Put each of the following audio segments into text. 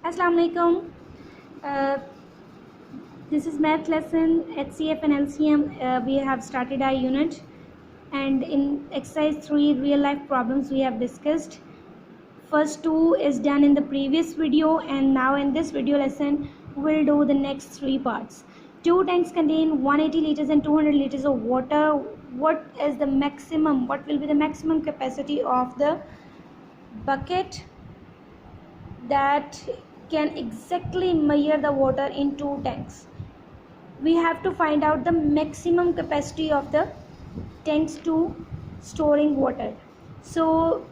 Assalamu alaikum. Uh, this is math lesson HCF and LCM. We have started our unit, and in exercise 3 real life problems we have discussed. First two is done in the previous video, and now in this video lesson we'll do the next three parts. Two tanks contain 180 liters and 200 liters of water. What is the maximum? What will be the maximum capacity of the bucket that can exactly measure the water in two tanks? We have to find out the maximum capacity of the tanks to storing water. So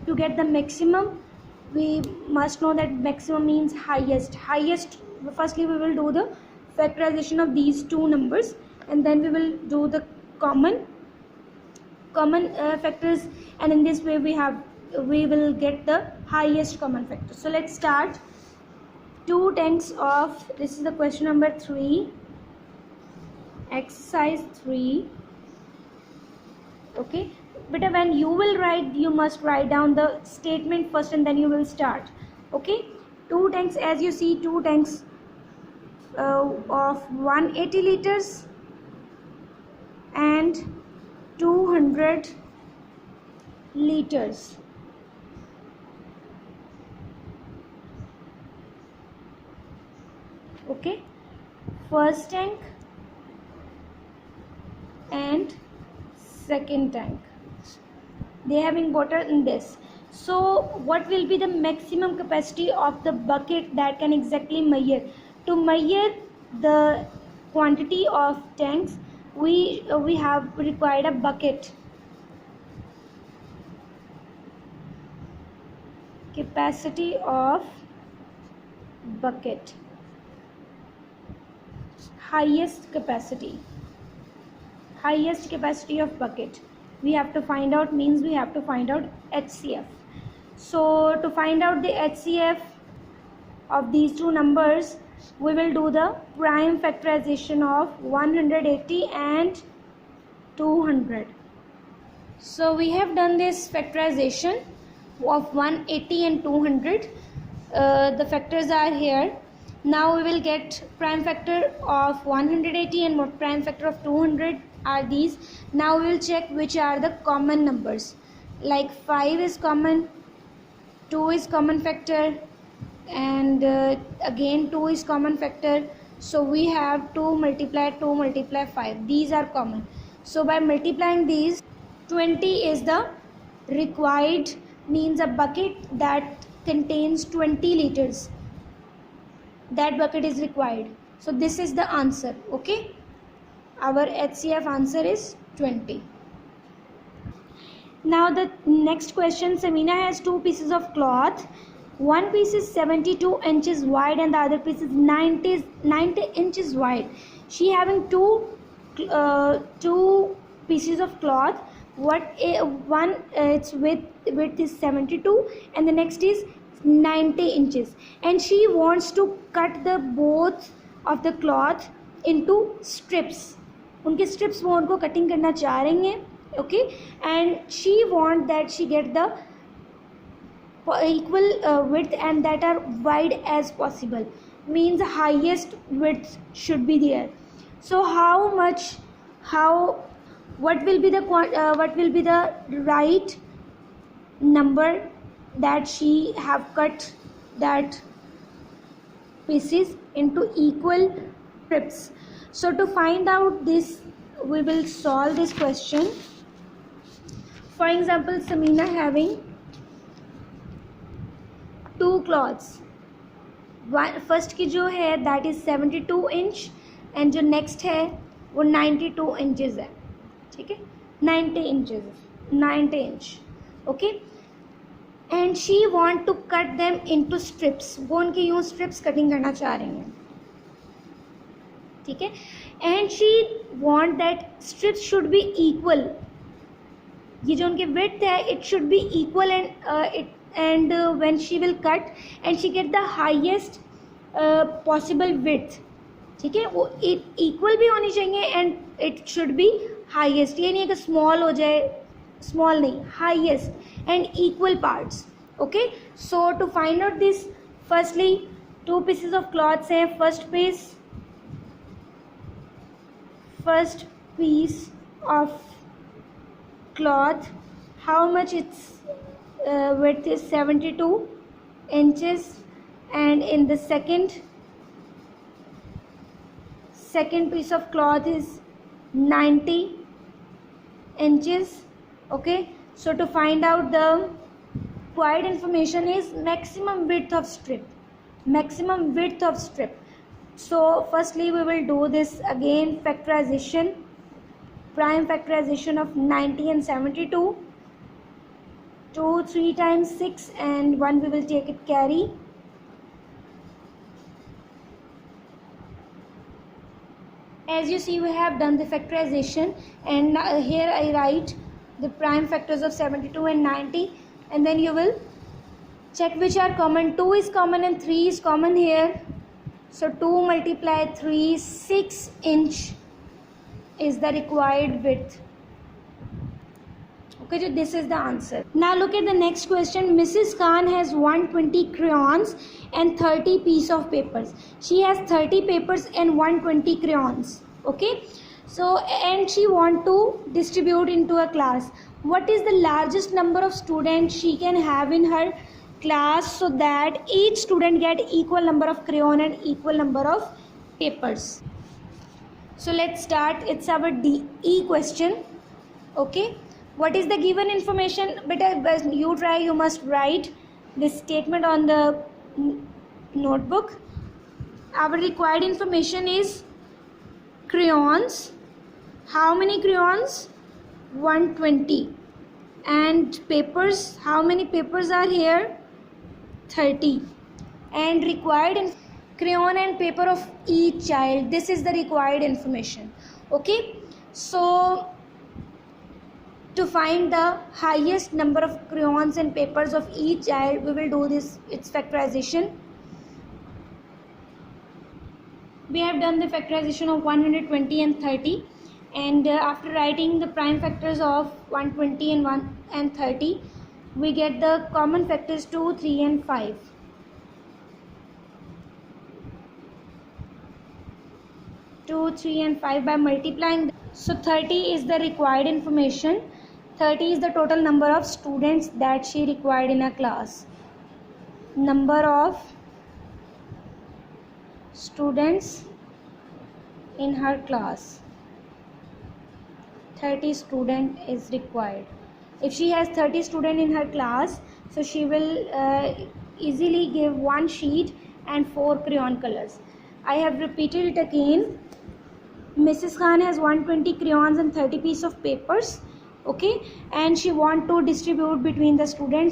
to get the maximum, we must know that maximum means highest. Firstly we will do the factorization of these two numbers, and then we will do the common factors, and in this way we will get the highest common factor. So let's start. Two tanks of, this is the question number 3, exercise 3. Okay, but when you will write, you must write down the statement first and then you will start. Okay, two tanks, as you see, two tanks of 180 liters and 200 liters. Okay, first tank and second tank, they having water in this. So what will be the maximum capacity of the bucket that can exactly measure? To measure the quantity of tanks, we have required a bucket. Capacity of bucket, highest capacity of bucket we have to find out, means we have to find out HCF. So to find out the HCF of these two numbers, we will do the prime factorization of 180 and 200. So we have done this factorization of 180 and 200. The factors are here. Now we will get prime factor of 180 and prime factor of 200 are these. Now we will check which are the common numbers. Like 5 is common, 2 is common factor, and again 2 is common factor. So we have 2 multiply 5. These are common. So by multiplying these, 20 is the required, means a bucket that contains 20 liters. That bucket is required. So this is the answer. Okay, our HCF answer is 20. Now the next question, Samina has two pieces of cloth. One piece is 72 inches wide and the other piece is 90 inches wide. She having two pieces of cloth. One its width is 72 and the next is 90 inches, and she wants to cut the both of the cloth into strips. उनके strips वो उनको cutting करना चाह रही हैं. Okay, and she want that she get the equal width and that are wide as possible, means the highest width should be there. So what will be the right number that she have cut that pieces into equal strips? So to find out this, we will solve this question. For example, Samina having two cloths. First की जो है that is 72 inch and जो next है वो 92 inches है. ठीक है, 90 inch. Okay, and she want to cut them into strips. वो उनकी यूँ strips cutting करना चाह रही हैं. ठीक है, and she want that strips should be equal. ये जो उनके width है, it should be equal, and when she will cut and she get the highest possible width. ठीक है, वो equal भी होनी चाहिए and it should be highest. ये नहीं है कि small हो जाए, small नहीं, highest and equal parts. Okay, so to find out this Firstly, two pieces of cloth say first piece of cloth, how much its width is 72 inches, and in the second piece of cloth is 90 inches. Okay, so to find out the required information is maximum width of strip. So firstly we will do this again, factorization, prime factorization of 90 and 72. 2 3 times 6 and 1 we will take it carry. As you see, we have done the factorization, and here I write the prime factors of 72 and 90, and then you will check which are common. 2 is common and 3 is common here. So 2 multiply 3, 6 inch is the required width. Okay, so this is the answer. Now look at the next question. Mrs. Khan has 120 crayons and 30 piece of papers. She has 30 papers and 120 crayons. Okay, so and she want to distribute into a class. What is the largest number of students she can have in her class so that each student get equal number of crayon and equal number of papers? So let's start. It's our DE question. Okay, what is the given information? But you try, you must write this statement on the notebook. Our required information is crayons. How many crayons? 120. And papers, how many papers are here? 30. And required crayon and paper of each child. This is the required information. Okay, so to find the highest number of crayons and papers of each child, we will do this, its factorization. We have done the factorization of 120 and 30, and after writing the prime factors of 120 and 30, we get the common factors 2, 3 and 5. 2, 3 and 5 by multiplying. So 30 is the required information. 30 is the total number of students that she required in a class. Number of students in her class. 30 student is required. If she has 30 students in her class, so she will easily give one sheet and 4 crayon colors. I have repeated it again. Mrs. Khan has 120 crayons and 30 pieces of papers. Okay, and she want to distribute between the students